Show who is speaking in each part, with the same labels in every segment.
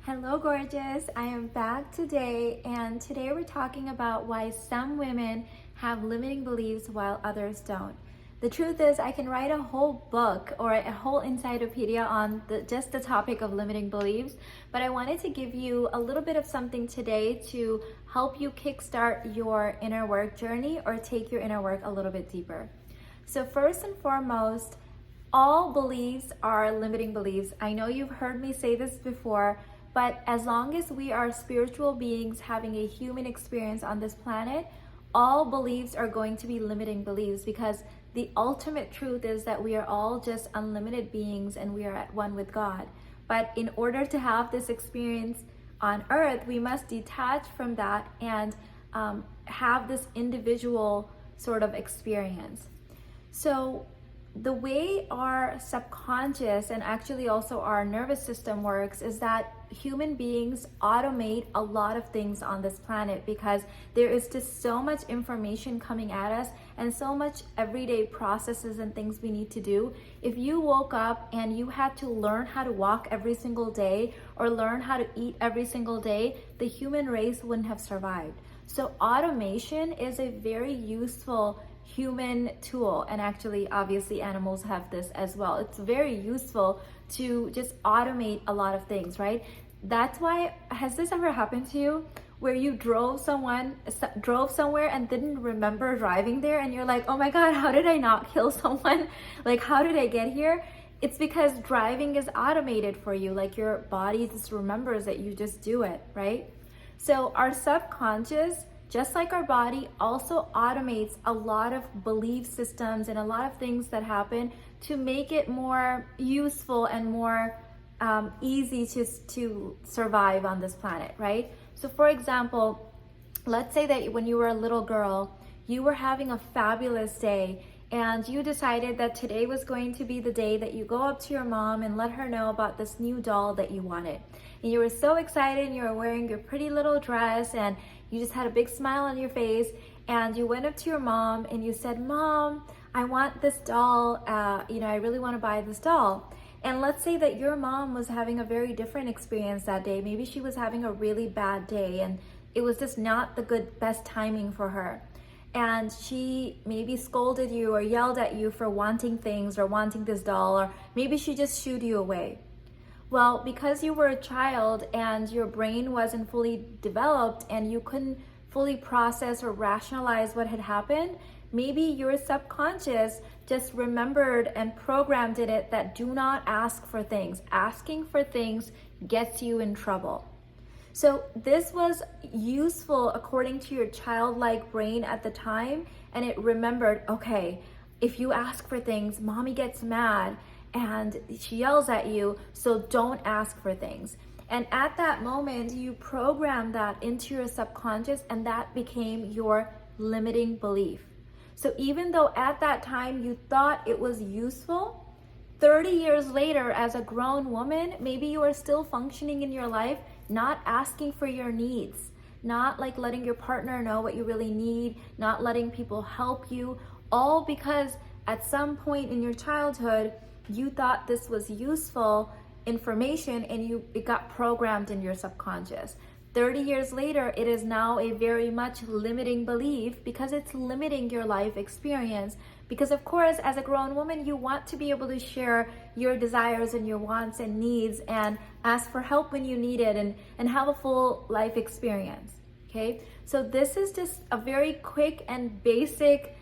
Speaker 1: Hello, gorgeous. I am back today, and today we're talking about why some women have limiting beliefs while others don't. The truth is, I can write a whole book or a whole encyclopedia on just the topic of limiting beliefs, but I wanted to give you a little bit of something today to help you kickstart your inner work journey or take your inner work a little bit deeper. So, first and foremost, all beliefs are limiting beliefs. I know you've heard me say this before, but as long as we are spiritual beings having a human experience on this planet, all beliefs are going to be limiting beliefs, because the ultimate truth is that we are all just unlimited beings and we are at one with God. But in order to have this experience on earth, we must detach from that and have this individual sort of experience. So the way our subconscious and actually also our nervous system works is that human beings automate a lot of things on this planet, because there is just so much information coming at us and so much everyday processes and things we need to do. If you woke up and you had to learn how to walk every single day or learn how to eat every single day, the human race wouldn't have survived. So automation is a very useful human tool, and actually obviously animals have this as well. It's very useful to just automate a lot of things, right? That's why, has this ever happened to you where you drove somewhere and didn't remember driving there, and you're like, oh my god, how did I not kill someone? Like, how did I get here? It's because driving is automated for you. Like, your body just remembers that you just do it, right? So our subconscious, just like our body, also automates a lot of belief systems and a lot of things that happen to make it more useful and more easy to survive on this planet, right? So for example, let's say that when you were a little girl, you were having a fabulous day and you decided that today was going to be the day that you go up to your mom and let her know about this new doll that you wanted. And you were so excited, and you were wearing your pretty little dress and you just had a big smile on your face, and you went up to your mom and you said, Mom, I want this doll, I really want to buy this doll. And let's say that your mom was having a very different experience that day. Maybe she was having a really bad day and it was just not the best timing for her. And she maybe scolded you or yelled at you for wanting things or wanting this doll, or maybe she just shooed you away. Well, because you were a child and your brain wasn't fully developed and you couldn't fully process or rationalize what had happened, maybe your subconscious just remembered and programmed in it that do not ask for things. Asking for things gets you in trouble. So this was useful according to your childlike brain at the time, and it remembered, okay, if you ask for things, mommy gets mad and she yells at you, so don't ask for things. And at that moment, you programmed that into your subconscious, and that became your limiting belief. So even though at that time you thought it was useful, 30 years later, as a grown woman, maybe you are still functioning in your life, not asking for your needs, not like letting your partner know what you really need, not letting people help you, all because at some point in your childhood, you thought this was useful information and it got programmed in your subconscious. 30 years later, it is now a very much limiting belief, because it's limiting your life experience. Because of course, as a grown woman, you want to be able to share your desires and your wants and needs and ask for help when you need it and have a full life experience, okay? So this is just a very quick and basic,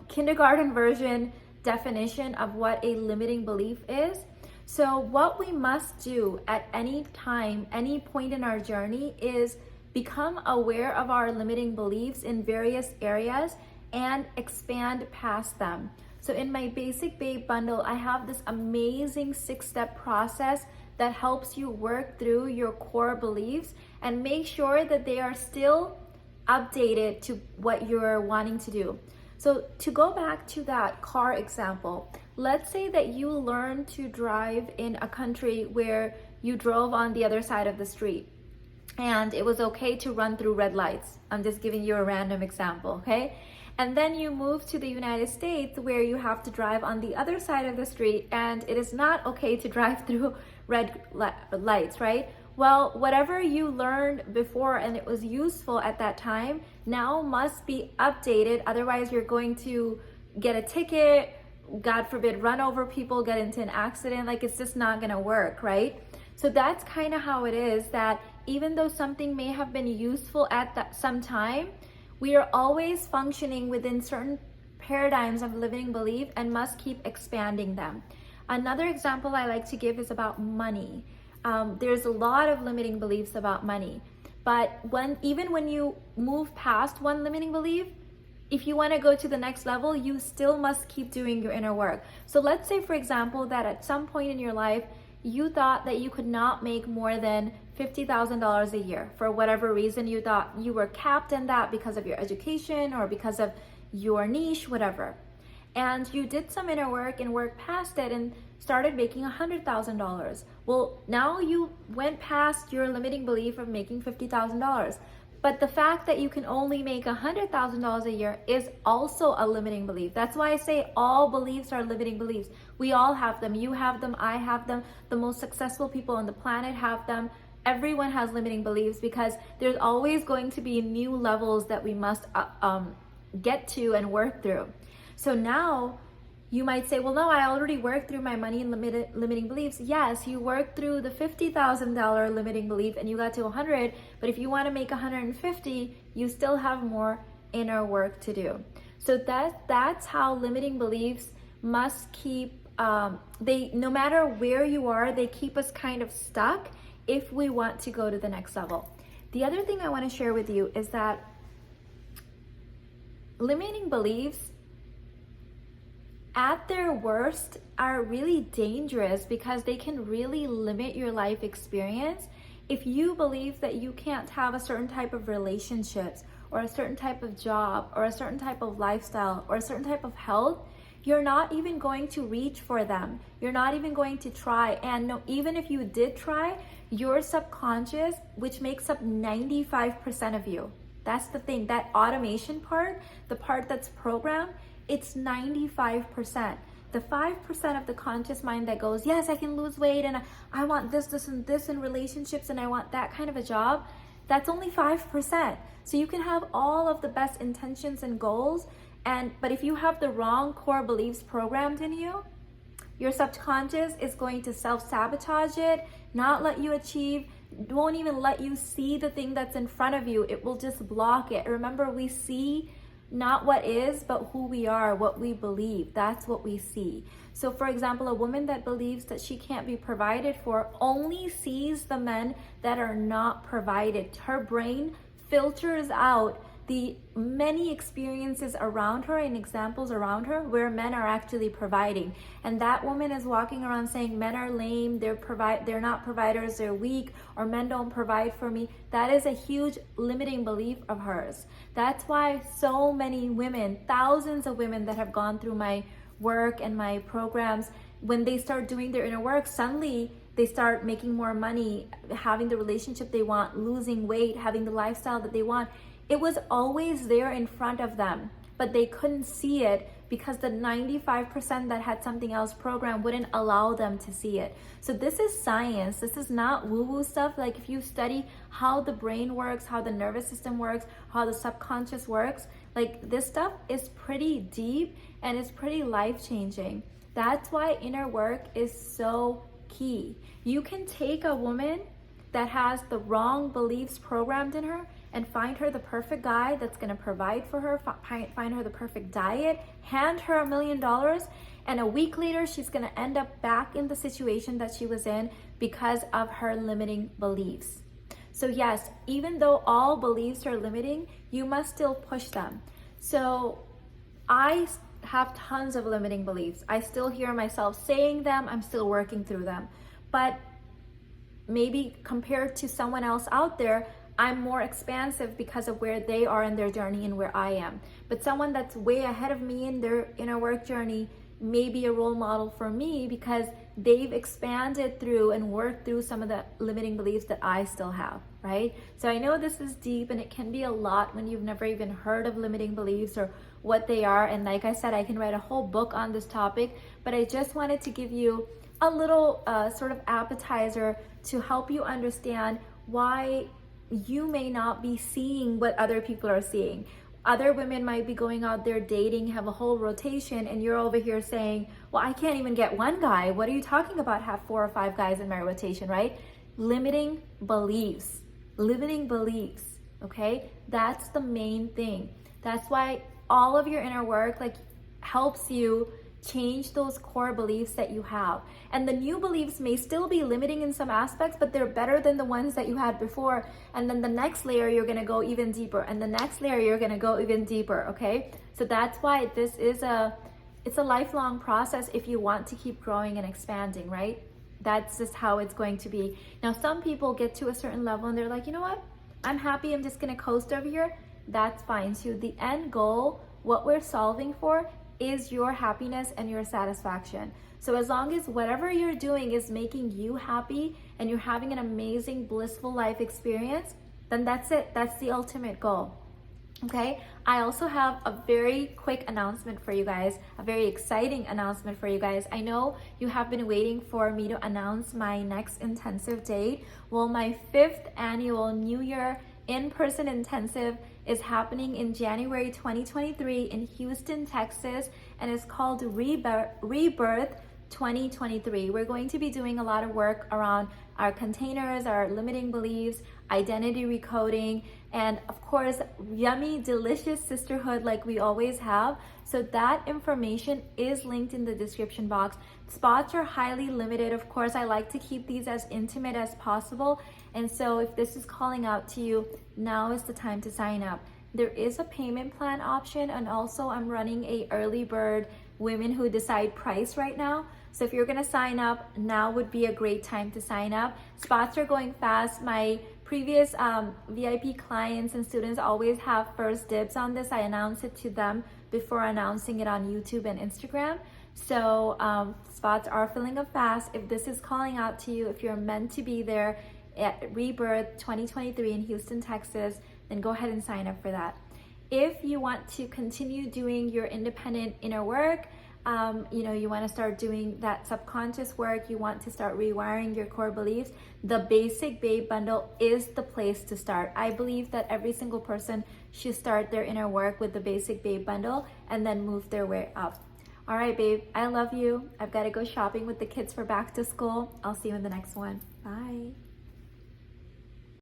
Speaker 1: kindergarten version definition of what a limiting belief is. So what we must do at any time, any point in our journey, is become aware of our limiting beliefs in various areas and expand past them. So in my Basic Babe bundle, I have this amazing 6-step process that helps you work through your core beliefs and make sure that they are still updated to what you're wanting to do. So to go back to that car example, let's say that you learned to drive in a country where you drove on the other side of the street and it was okay to run through red lights. I'm just giving you a random example, okay? And then you move to the United States where you have to drive on the other side of the street and it is not okay to drive through red lights, right? Well, whatever you learned before and it was useful at that time now must be updated. Otherwise, you're going to get a ticket, God forbid, run over people, get into an accident. Like, it's just not going to work, right? So that's kind of how it is, that even though something may have been useful at some time, we are always functioning within certain paradigms of limiting belief and must keep expanding them. Another example I like to give is about money. There's a lot of limiting beliefs about money, but even when you move past one limiting belief, if you want to go to the next level, you still must keep doing your inner work. So let's say, for example, that at some point in your life, you thought that you could not make more than $50,000 a year. For whatever reason, you thought you were capped in that because of your education or because of your niche, whatever. And you did some inner work and worked past it and started making $100,000. Well, now you went past your limiting belief of making $50,000. But the fact that you can only make $100,000 a year is also a limiting belief. That's why I say all beliefs are limiting beliefs. We all have them. You have them. I have them. The most successful people on the planet have them. Everyone has limiting beliefs because there's always going to be new levels that we must get to and work through. So now you might say, well, no, I already worked through my money and limiting beliefs. Yes, you worked through the $50,000 limiting belief and you got to 100, but if you want to make 150, you still have more inner work to do. So that's how limiting beliefs must keep, no matter where you are, they keep us kind of stuck if we want to go to the next level. The other thing I want to share with you is that limiting beliefs at their worst are really dangerous because they can really limit your life experience. If you believe that you can't have a certain type of relationships or a certain type of job or a certain type of lifestyle or a certain type of health, you're not even going to reach for them. You're not even going to try. And no, even if you did try, your subconscious, which makes up 95% of you, that's the thing, that automation part, the part that's programmed, it's 95%. The 5% of the conscious mind that goes, yes, I can lose weight and I want this, this, and this in relationships and I want that kind of a job, that's only 5%. So you can have all of the best intentions and goals, but if you have the wrong core beliefs programmed in you, your subconscious is going to self-sabotage it, not let you achieve, won't even let you see the thing that's in front of you. It will just block it. Remember, we see not what is, but who we are, what we believe. That's what we see. So for example, a woman that believes that she can't be provided for only sees the men that are not provided. Her brain filters out the many experiences around her and examples around her where men are actually providing. And that woman is walking around saying men are lame, they're not providers, they're weak, or men don't provide for me. That is a huge limiting belief of hers. That's why so many women, thousands of women that have gone through my work and my programs, when they start doing their inner work, suddenly they start making more money, having the relationship they want, losing weight, having the lifestyle that they want. It was always there in front of them, but they couldn't see it because the 95% that had something else programmed wouldn't allow them to see it. So this is science. This is not woo-woo stuff. Like if you study how the brain works, how the nervous system works, how the subconscious works, like this stuff is pretty deep and it's pretty life-changing. That's why inner work is so key. You can take a woman that has the wrong beliefs programmed in her and find her the perfect guy that's going to provide for her, find her the perfect diet, hand her $1 million, and a week later she's going to end up back in the situation that she was in because of her limiting beliefs. So yes, even though all beliefs are limiting, you must still push them. So I have tons of limiting beliefs. I still hear myself saying them, I'm still working through them. But maybe compared to someone else out there, I'm more expansive because of where they are in their journey and where I am. But someone that's way ahead of me in their inner work journey may be a role model for me because they've expanded through and worked through some of the limiting beliefs that I still have, right? So I know this is deep and it can be a lot when you've never even heard of limiting beliefs or what they are. And like I said, I can write a whole book on this topic, but I just wanted to give you a little sort of appetizer to help you understand why you may not be seeing what other people are seeing. Other women might be going out there dating, have a whole rotation, and you're over here saying, well, I can't even get one guy. What are you talking about? Have 4 or 5 guys in my rotation, right? Limiting beliefs. Limiting beliefs, okay? That's the main thing. That's why all of your inner work helps you change those core beliefs that you have. And the new beliefs may still be limiting in some aspects, but they're better than the ones that you had before. And then the next layer, you're gonna go even deeper. And the next layer, you're gonna go even deeper, okay? So that's why this is it's a lifelong process if you want to keep growing and expanding, right? That's just how it's going to be. Now, some people get to a certain level and they're like, you know what? I'm happy, I'm just gonna coast over here. That's fine too. The end goal, what we're solving for, is your happiness and your satisfaction. So as long as whatever you're doing is making you happy and you're having an amazing, blissful life experience, then that's it. That's the ultimate goal. Okay, I also have a very quick announcement for you guys, a very exciting announcement for you guys. I know you have been waiting for me to announce my next intensive date. Well, my 5th annual New Year in-person intensive is happening in January 2023 in Houston, Texas, and it's called Rebirth 2023. We're going to be doing a lot of work around our containers, our limiting beliefs, identity recoding, and of course, yummy, delicious sisterhood like we always have. So that information is linked in the description box. Spots are highly limited. Of course, I like to keep these as intimate as possible. And so if this is calling out to you, now is the time to sign up. There is a payment plan option, and also I'm running a early bird women who decide price right now. So if you're gonna sign up, now would be a great time to sign up. Spots are going fast. My previous VIP clients and students always have first dibs on this. I announce it to them before announcing it on YouTube and Instagram. So spots are filling up fast. If this is calling out to you, if you're meant to be there at Rebirth 2023 in Houston, Texas, then go ahead and sign up for that. If you want to continue doing your independent inner work, you want to start doing that subconscious work, you want to start rewiring your core beliefs, the Basic Babe Bundle is the place to start. I believe that every single person should start their inner work with the Basic Babe Bundle and then move their way up. All right, babe, I love you. I've got to go shopping with the kids for back to school. I'll see you in the next one. Bye.